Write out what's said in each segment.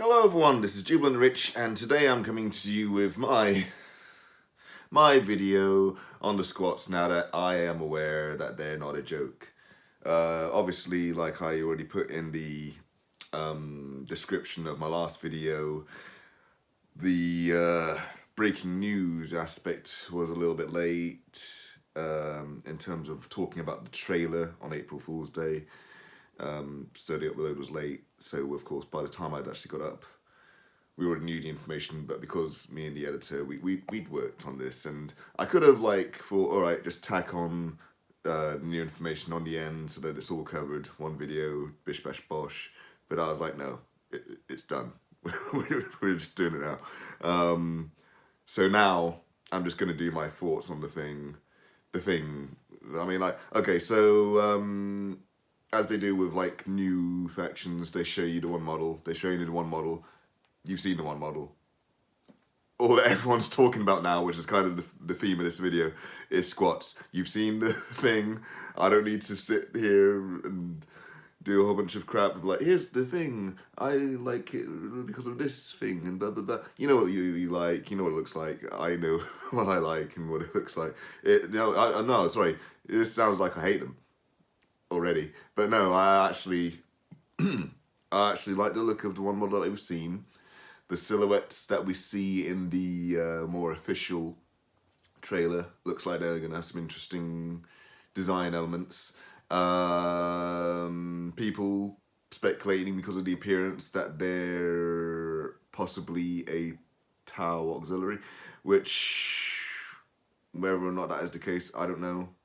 Hello everyone, this is Jubilant Rich, and today I'm coming to you with my video on the squats now that I am aware that they're not a joke. Obviously, like I already put in the description of my last video, the breaking news aspect was a little bit late in terms of talking about the trailer on April Fool's Day. So the upload was late, so of course by the time I'd actually got up, we already knew the information, but because me and the editor, we'd worked on this, and I could have thought, alright, just tack on new information on the end so that it's all covered, one video, bish bash bosh, but I was like, no, it's done. We're just doing it now. So now I'm just gonna do my thoughts on the thing. I mean, okay, so as they do with new factions, they show you the one model. They show you the one model. You've seen the one model. All that everyone's talking about now, which is kind of the theme of this video, is squats. You've seen the thing. I don't need to sit here and do a whole bunch of crap of here's the thing. I like it because of this thing and blah blah blah. You know what you like. You know what it looks like. I know what I like and what it looks like. No, sorry. It sounds like I hate them already, but no, I actually like the look of the one model that we've seen. The silhouettes that we see in the more official trailer looks like they're gonna have some interesting design elements. People speculating because of the appearance that they're possibly a Tau auxiliary, which whether or not that is the case, I don't know.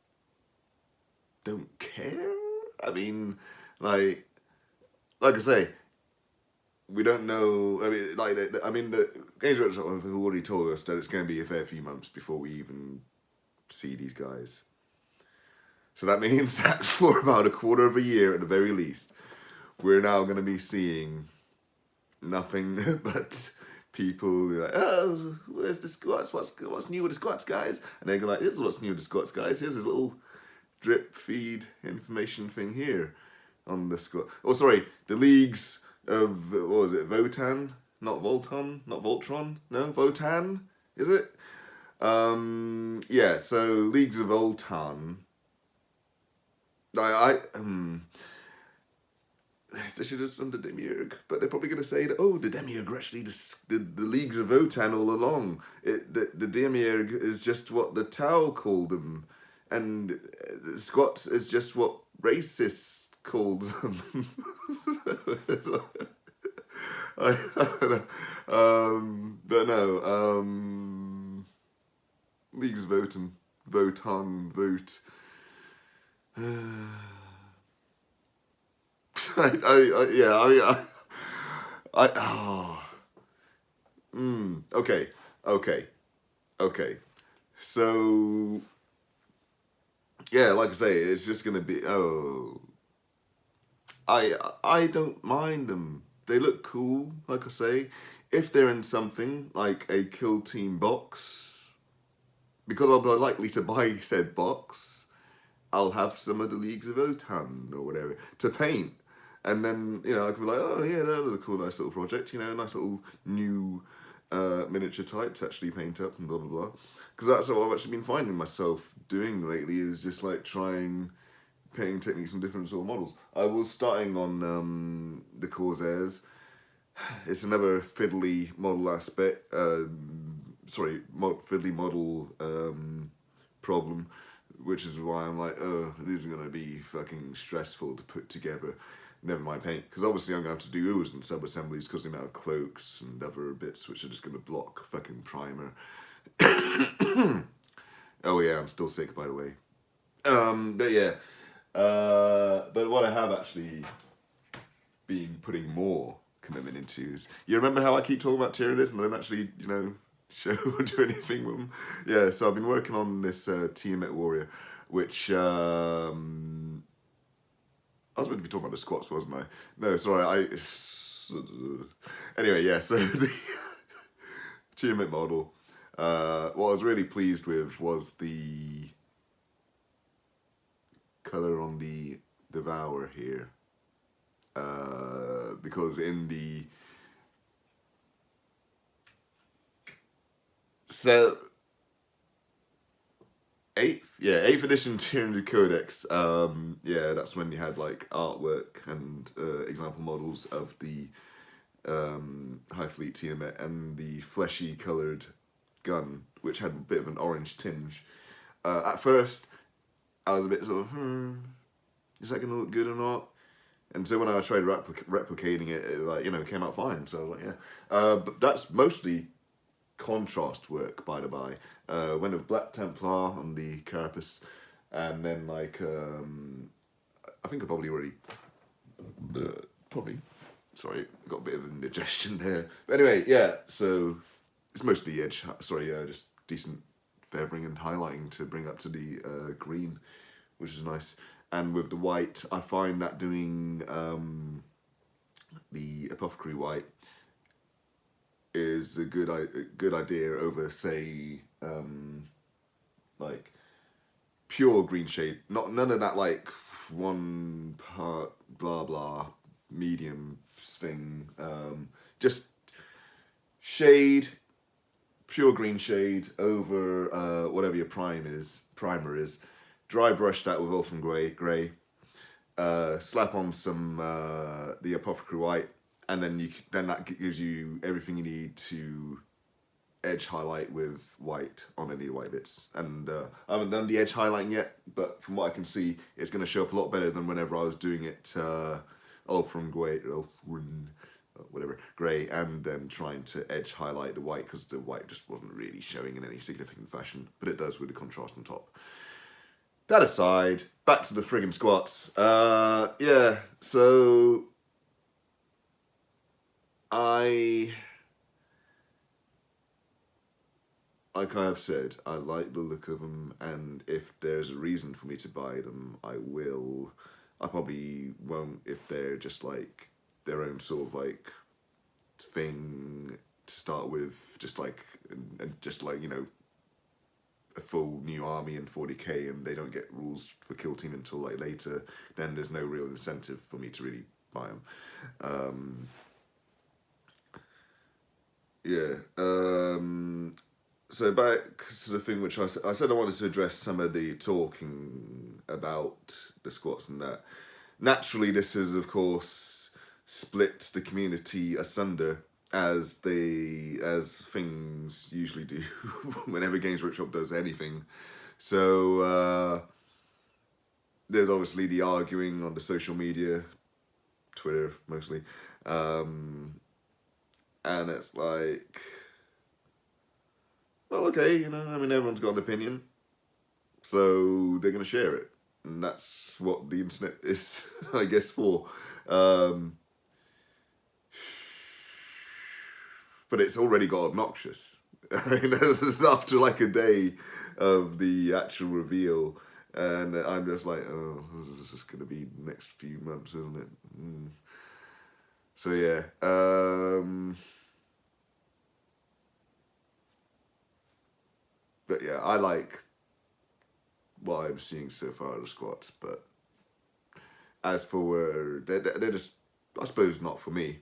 Don't care. I mean, like I say, we don't know. I mean, the games directors have already told us that it's going to be a fair few months before we even see these guys. So that means that for about a quarter of a year, at the very least, we're now going to be seeing nothing but people like, oh, where's the squats? What's new with the squats, guys? And they're like, this is what's new with the squats, guys. Here's this little drip feed information thing here on the squat. Oh, sorry, the leagues of, what was it, Votan? Not Volton? Not Voltron? No, Votan? Is it? Yeah, so Leagues of Voltan. They should have done the Demiurge, but they're probably going to say that, oh, the Demiurge are actually the Leagues of Votan all along. The Demiurge is just what the Tau called them, and squats is just what racists called them. I don't know. But no, Leagues of Votan, vote. Okay. So, yeah, like I say, it's just gonna be, I don't mind them. They look cool, like I say. If they're in something like a Kill Team box, because I'll be likely to buy said box, I'll have some of the Leagues of Votan or whatever to paint. And then, I can be like, oh yeah, that was a cool, nice little project, nice little new miniature type to actually paint up and blah, blah, blah. Because that's what I've actually been finding myself doing lately, is just trying painting techniques on different sort of models. I was starting on the Corsairs. It's another fiddly model aspect, fiddly model problem, which is why I'm like, oh, these are going to be fucking stressful to put together. Never mind paint, because obviously I'm going to have to do oohs and sub-assemblies because the amount of cloaks and other bits which are just going to block fucking primer. Oh yeah, I'm still sick, by the way. But yeah. But what I have actually been putting more commitment into is, you remember how I keep talking about tier lists and I don't actually, show or do anything with them? Yeah, so I've been working on this Tiamat Warrior, which I was meant to be talking about the squats, wasn't I? No, sorry, anyway, yeah, so the Tiamat model, what I was really pleased with was the colour on the Devour here. Because in the So eighth edition Tyranid Codex. Yeah, that's when you had like artwork and example models of the High Fleet Tiamat and the fleshy coloured gun, which had a bit of an orange tinge. At first, I was a bit sort of, is that going to look good or not? And so when I tried replicating it, it came out fine. So I was like, yeah. But that's mostly contrast work, by the by. Went with Black Templar on the carapace, and then I think I probably already, probably, sorry, got a bit of indigestion there. But anyway, yeah. So it's mostly edge. Sorry, just decent feathering and highlighting to bring up to the green, which is nice. And with the white, I find that doing the Apothecary white is a good idea over, say, like pure green shade. None of that like one part blah blah medium thing. Just shade, pure green shade over whatever your primer is. Dry brush that with Ulfram Grey. Slap on some the Apothecary white, and then that gives you everything you need to edge highlight with white on any white bits. And I haven't done the edge highlighting yet, but from what I can see, it's going to show up a lot better than whenever I was doing it Ulfram Grey, Grey, and then trying to edge highlight the white, because the white just wasn't really showing in any significant fashion, but it does with the contrast on top. That aside, back to the friggin' squats. Yeah, so like I have said, I like the look of them, and if there's a reason for me to buy them, I will. I probably won't if they're just like their own sort of like thing to start with, just like a full new army in 40k, and they don't get rules for Kill Team until like later, then there's no real incentive for me to really buy them. So back to the thing which I said I wanted to address some of the talking about the squats and that. Naturally, this has of course split the community asunder, as things usually do whenever Games Workshop does anything. So there's obviously the arguing on the social media, Twitter mostly, and it's like, well, okay, everyone's got an opinion, so they're gonna share it, and that's what the internet is, I guess, for. But it's already got obnoxious. After like a day of the actual reveal, and I'm just like, oh, this is just going to be the next few months, isn't it? So yeah. But yeah, I like what I'm seeing so far of the squats, but as for they're just, I suppose, not for me.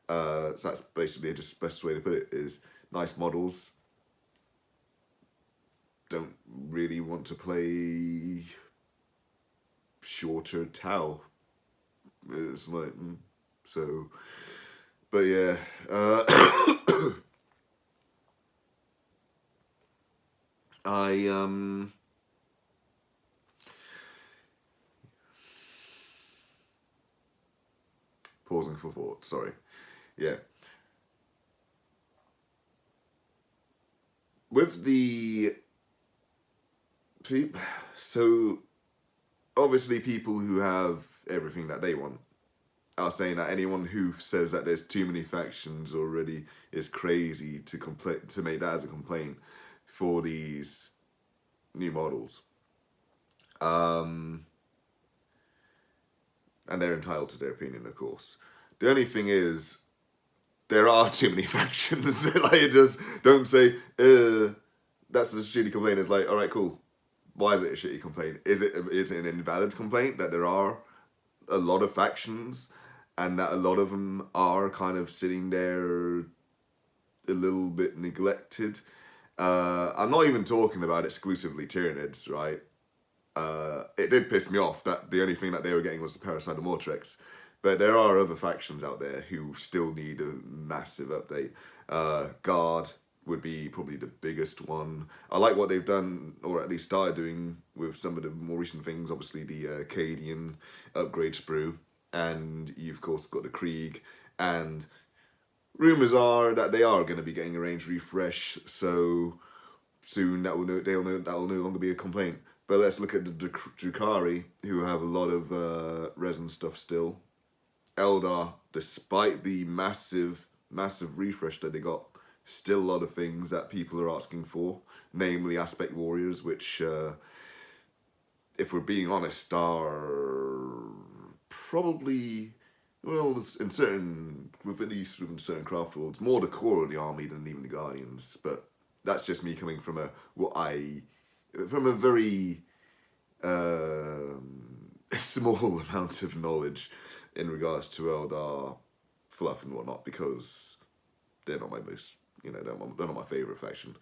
So that's basically just the best way to put it, is nice models. Don't really want to play shorter Tau. It's like, so, but yeah. Pausing for thought, sorry. Yeah. With the so obviously people who have everything that they want are saying that anyone who says that there's too many factions already is crazy to make that as a complaint for these new models. And they're entitled to their opinion, of course. The only thing is, there are too many factions. Like, just don't say, that's a shitty complaint. It's like, all right, cool. Why is it a shitty complaint? Is it an invalid complaint that there are a lot of factions, and that a lot of them are kind of sitting there a little bit neglected, I'm not even talking about exclusively Tyranids, right? It did piss me off that the only thing that they were getting was the Parasite Mortrex. But there are other factions out there who still need a massive update. Guard would be probably the biggest one. I like what they've done, or at least started doing, with some of the more recent things. Obviously, the Cadian upgrade sprue, and you've of course got the Krieg, and rumors are that they are going to be getting a range refresh. So soon that will no longer be a complaint. But let's look at the Drukhari, who have a lot of resin stuff still. Eldar, despite the massive refresh that they got, still a lot of things that people are asking for, namely Aspect Warriors, which, if we're being honest, are probably, well, in certain craft worlds, more the core of the army than even the Guardians. But that's just me coming from a very small amount of knowledge in regards to Eldar fluff and whatnot, because they're not my most, they're not my favourite faction.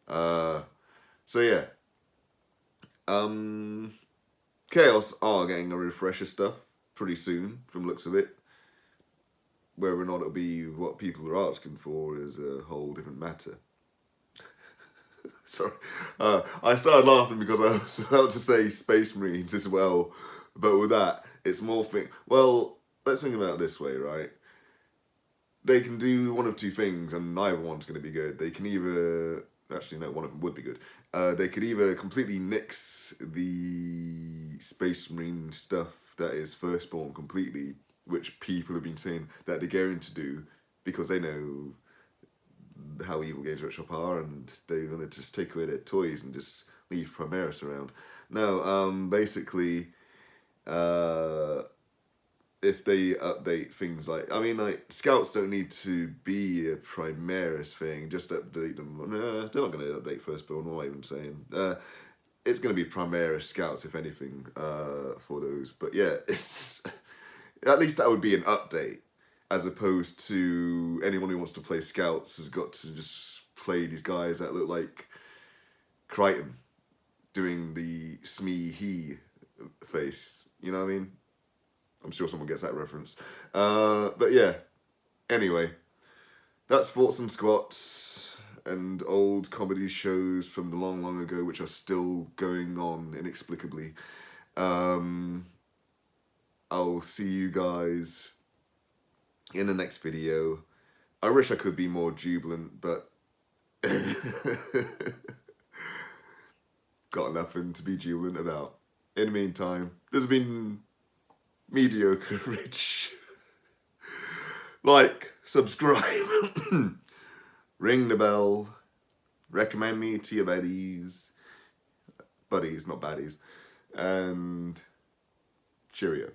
So yeah. Chaos are getting a refresher stuff pretty soon, from looks of it. Whether or not it'll be what people are asking for is a whole different matter. Sorry. I started laughing because I was about to say Space Marines as well, but with that, it's more well, let's think about it this way, right? They can do one of two things, and neither one's going to be good. They can either... Actually, no, one of them would be good. They could either completely nix the Space Marine stuff that is Firstborn completely, which people have been saying that they're going to do, because they know how evil Games Workshop are, and they're going to just take away their toys and just leave Primaris around. No, basically, if they update things like, Scouts don't need to be a Primaris thing, just update them. They're not going to update Firstborn, what am I even saying? It's going to be Primaris Scouts, if anything, for those. But yeah, it's at least that would be an update, as opposed to anyone who wants to play Scouts has got to just play these guys that look like Crichton doing the Smee-He face. You know what I mean? I'm sure someone gets that reference. But yeah, anyway, that's Thoughts and Squats and old comedy shows from the long, long ago, which are still going on inexplicably. I'll see you guys in the next video. I wish I could be more jubilant, but got nothing to be jubilant about. In the meantime, there's been mediocre rich. Like, subscribe, ring the bell, recommend me to your buddies, not baddies, and cheerio.